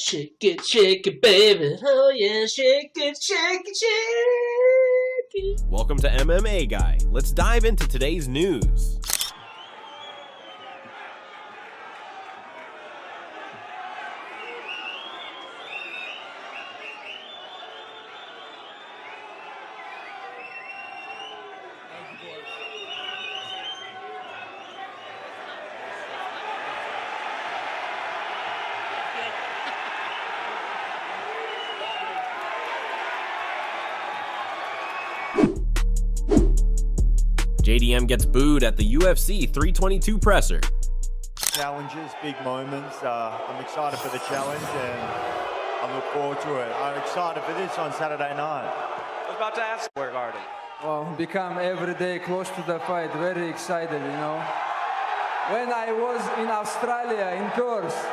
Shake it, baby. Oh yeah, shake it, shake it, shake it. Welcome to MMA Guy. Let's dive into today's news. JDM gets booed at the UFC 322 presser. Challenges, big moments. I'm excited for the challenge and I look forward to it. I'm excited for this on Saturday night. I was about to ask regarding. Well, become every day close to the fight. Very excited, you know. When I was in Australia in Perth,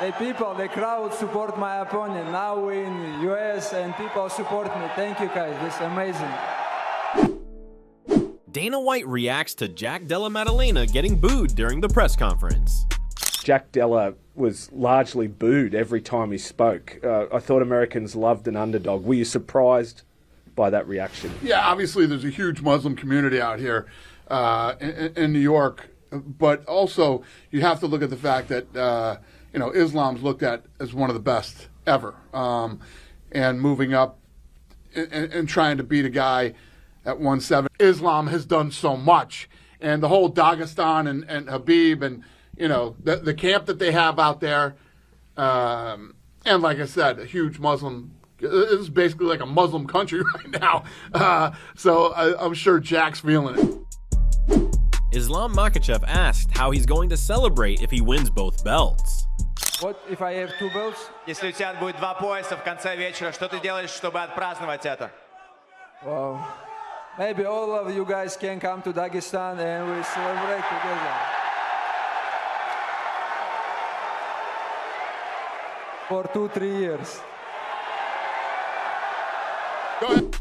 the crowd support my opponent. Now we're in US and people support me. Thank you guys, this is amazing. Dana White reacts to Jack Della Maddalena getting booed during the press conference. Jack Della was largely booed every time he spoke. I thought Americans loved an underdog. Were you surprised by that reaction? Yeah, obviously there's a huge Muslim community out here in New York, but also you have to look at the fact that Islam's looked at as one of the best ever, and moving up and trying to beat a guy at 170. Islam has done so much, and the whole Dagestan and Habib and the camp that they have out there, and like I said, a huge Muslim. This is basically like a Muslim country right now, so I'm sure Jack's feeling it. Islam Makhachev asked how he's going to celebrate if he wins both belts. What if I have two belts? Если у тебя будет два пояса в конце вечера, что ты делаешь, чтобы отпраздновать это? Well, maybe all of you guys can come to Dagestan and we celebrate together. For 2-3 years. Go ahead.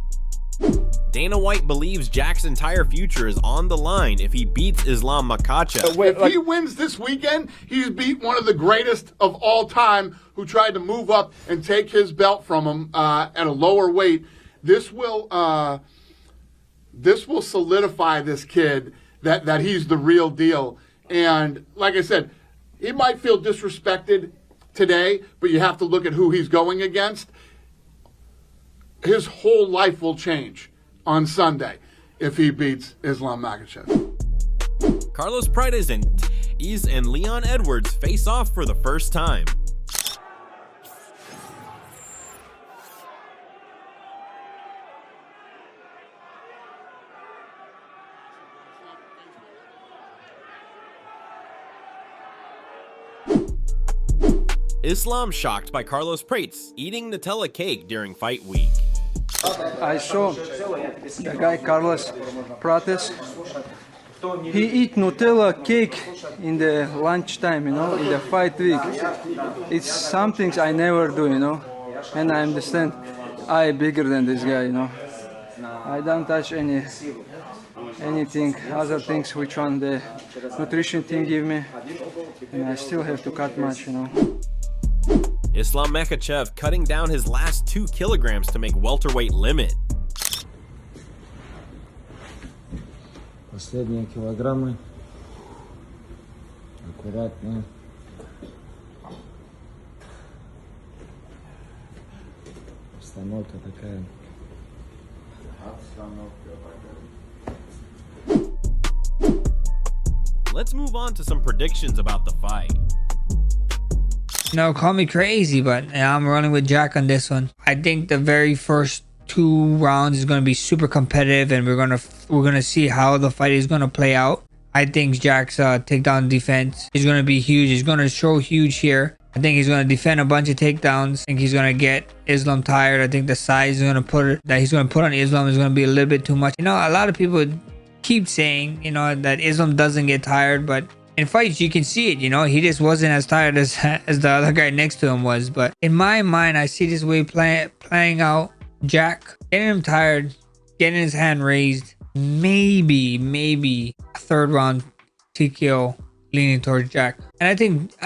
Dana White believes Jack's entire future is on the line if he beats Islam Makhachev. If he wins this weekend, he's beat one of the greatest of all time who tried to move up and take his belt from him at a lower weight. This will solidify this kid that he's the real deal. And like I said, he might feel disrespected today, but you have to look at who he's going against. His whole life will change on Sunday if he beats Islam Makhachev. Carlos Prates and Leon Edwards face off for the first time. Islam shocked by Carlos Prates eating Nutella cake during fight week. I saw the guy Carlos Prates. He eat Nutella cake in the lunchtime, in the fight week. It's something I never do, and I understand I'm bigger than this guy, I don't touch anything, other things which one the nutrition team give me, and I still have to cut much, Islam Makhachev cutting down his last 2 kilograms to make welterweight limit. Последние килограммы. Аккуратно. Установка такая. Let's move on to some predictions about the fight. Call me crazy, but I'm running with Jack on this one. I think the very first 2 rounds is going to be super competitive, and we're gonna see how the fight is going to play out. I think Jack's takedown defense is going to be huge. He's going to show huge here. I think he's going to defend a bunch of takedowns. I think he's going to get Islam tired. I think the size that he's going to put on Islam is going to be a little bit too much. A lot of people keep saying, that Islam doesn't get tired, but in fights you can see it, he just wasn't as tired as the other guy next to him was. But in my mind, I see this way playing out. Jack getting him tired, getting his hand raised, maybe a 3rd round TKO leaning towards Jack. And I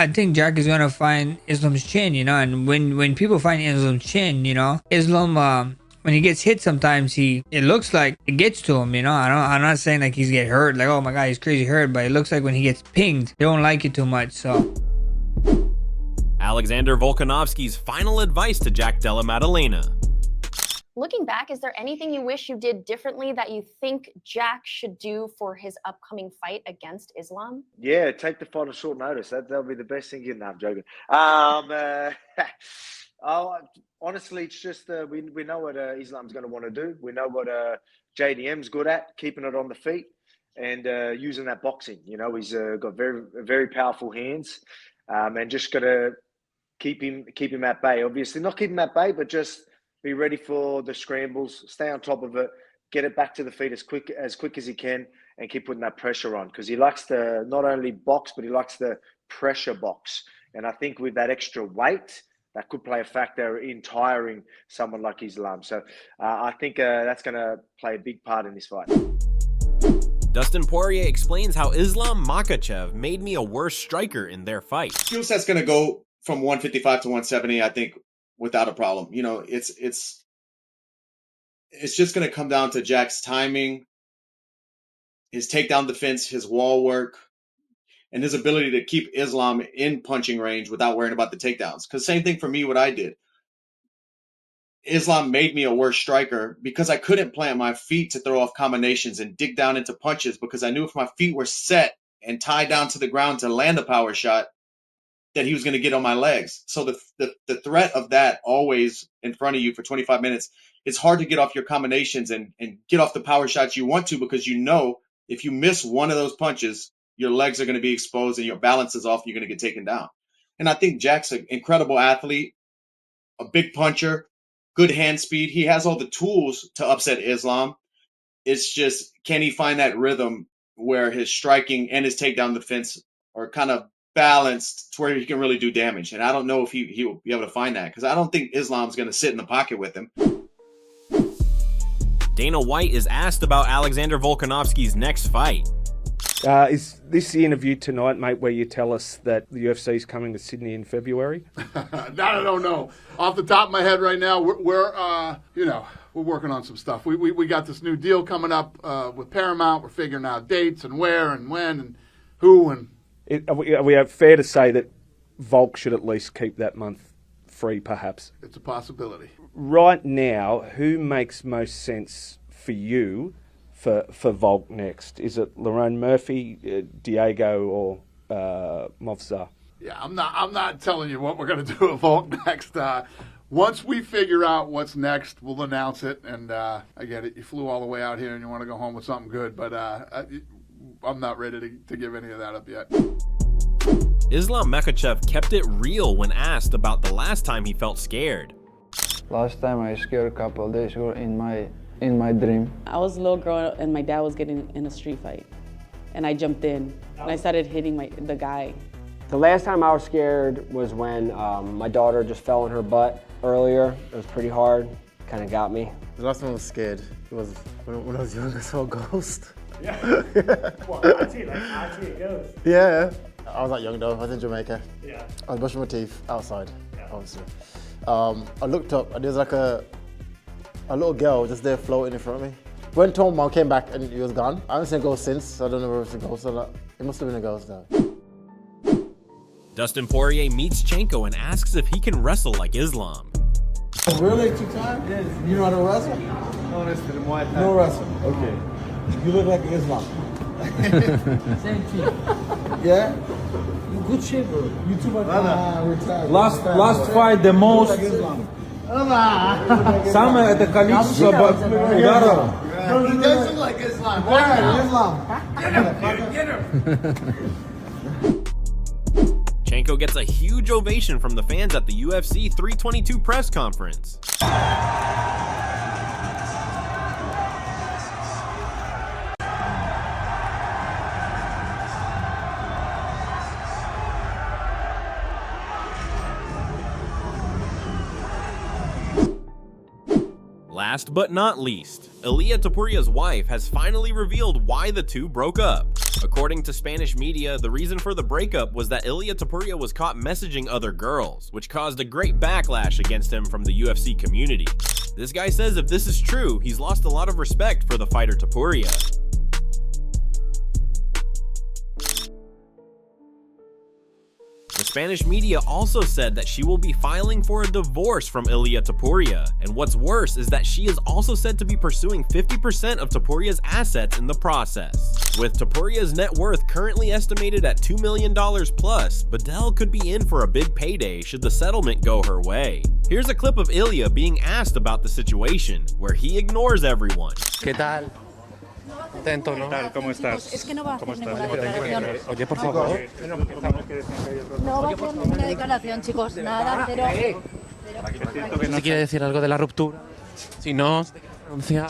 think Jack is gonna find Islam's chin, you know. And when people find Islam's chin, you know, Islam when he gets hit, sometimes it looks like it gets to him, you know. I'm not saying like he's get hurt, like oh my god he's crazy hurt, but it looks like when he gets pinged, they don't like it too much. So Alexander Volkanovski's final advice to Jack Della Maddalena. Looking back, is there anything you wish you did differently that you think Jack should do for his upcoming fight against Islam? Yeah, take the fight on short notice. That'll be the best thing. No, I'm joking. Honestly, it's just we know what Islam's going to want to do. We know what JDM's good at, keeping it on the feet and using that boxing. You know, he's got very powerful hands, and just got to keep him at bay. Obviously, not keep him at bay, but just be ready for the scrambles, stay on top of it, get it back to the feet as quick as he can, and keep putting that pressure on, because he likes to not only box, but he likes to pressure box. And I think with that extra weight, that could play a factor in tiring someone like Islam. So I think that's going to play a big part in this fight. Dustin Poirier explains how Islam Makhachev made me a worse striker in their fight. Skill set's going to go from 155 to 170, I think, without a problem. You know, it's just going to come down to Jack's timing, his takedown defense, his wall work, and his ability to keep Islam in punching range without worrying about the takedowns. Because same thing for me, what I did. Islam made me a worse striker because I couldn't plant my feet to throw off combinations and dig down into punches, because I knew if my feet were set and tied down to the ground to land a power shot, that he was going to get on my legs. So the threat of that always in front of you for 25 minutes, it's hard to get off your combinations and get off the power shots you want to, because you know if you miss one of those punches, your legs are going to be exposed and your balance is off and you're going to get taken down. And I think Jack's an incredible athlete, a big puncher, good hand speed. He has all the tools to upset Islam. It's just, can he find that rhythm where his striking and his takedown defense are kind of balanced to where he can really do damage? And I don't know if he will be able to find that, because I don't think Islam's going to sit in the pocket with him. Dana White is asked about Alexander Volkanovski's next fight. Is this the interview tonight, mate, where you tell us that the UFC is coming to Sydney in February? I don't know. Off the top of my head right now, we're working on some stuff. We got this new deal coming up with Paramount. We're figuring out dates and where and when and who and. Are we fair to say that Volk should at least keep that month free, perhaps? It's a possibility. Right now, who makes most sense for you for Volk next? Is it Lerone Murphy, Diego, or Movsar? Yeah, I'm not telling you what we're going to do with Volk next. Once we figure out what's next, we'll announce it. And I get it. You flew all the way out here and you want to go home with something good, but I'm not ready to give any of that up yet. Islam Makhachev kept it real when asked about the last time he felt scared. Last time I scared a couple of days ago in my dream. I was a little girl and my dad was getting in a street fight. And I jumped in and I started hitting the guy. The last time I was scared was when my daughter just fell on her butt earlier. It was pretty hard, kind of got me. The last time I was scared was when I was young, I saw a ghost. Yeah. What, I see a ghost? Yeah. I was not young though, I was in Jamaica. Yeah. I was brushing my teeth outside, yeah. Obviously. I looked up and there was like a little girl just there floating in front of me. Went home, I came back and he was gone. I haven't seen a ghost since, so I don't know if it's a ghost or not. It must have been a ghost though. Dustin Poirier meets Chanko and asks if he can wrestle like Islam. Really? 2 times? Yes. You know how to wrestle? No wrestling, Muay Thai. No wrestling. Okay. You look like Islam. Same team. Yeah? You good shape, bro. You too much retired. Last fight, the most. Самое это количество ударов. He does look like Islam. Yeah, Islam. Get him. Chanko gets a huge ovation from the fans at the UFC 322 press conference. Last but not least, Ilia Topuria's wife has finally revealed why the two broke up. According to Spanish media, the reason for the breakup was that Ilia Topuria was caught messaging other girls, which caused a great backlash against him from the UFC community. This guy says if this is true, he's lost a lot of respect for the fighter Topuria. The Spanish media also said that she will be filing for a divorce from Ilia Topuria, and what's worse is that she is also said to be pursuing 50% of Topuria's assets in the process. With Topuria's net worth currently estimated at $2 million plus, Badel could be in for a big payday should the settlement go her way. Here's a clip of Ilia being asked about the situation, where he ignores everyone. ¿Qué tal? Contento, ¿no? ¿Cómo estás? Es que no va a hacer ninguna declaración. Oye, por favor. No va a hacer ninguna declaración, chicos. Nada, cero. Es cierto que no ¿Se quiere decir algo de la ruptura? Si no, renuncia.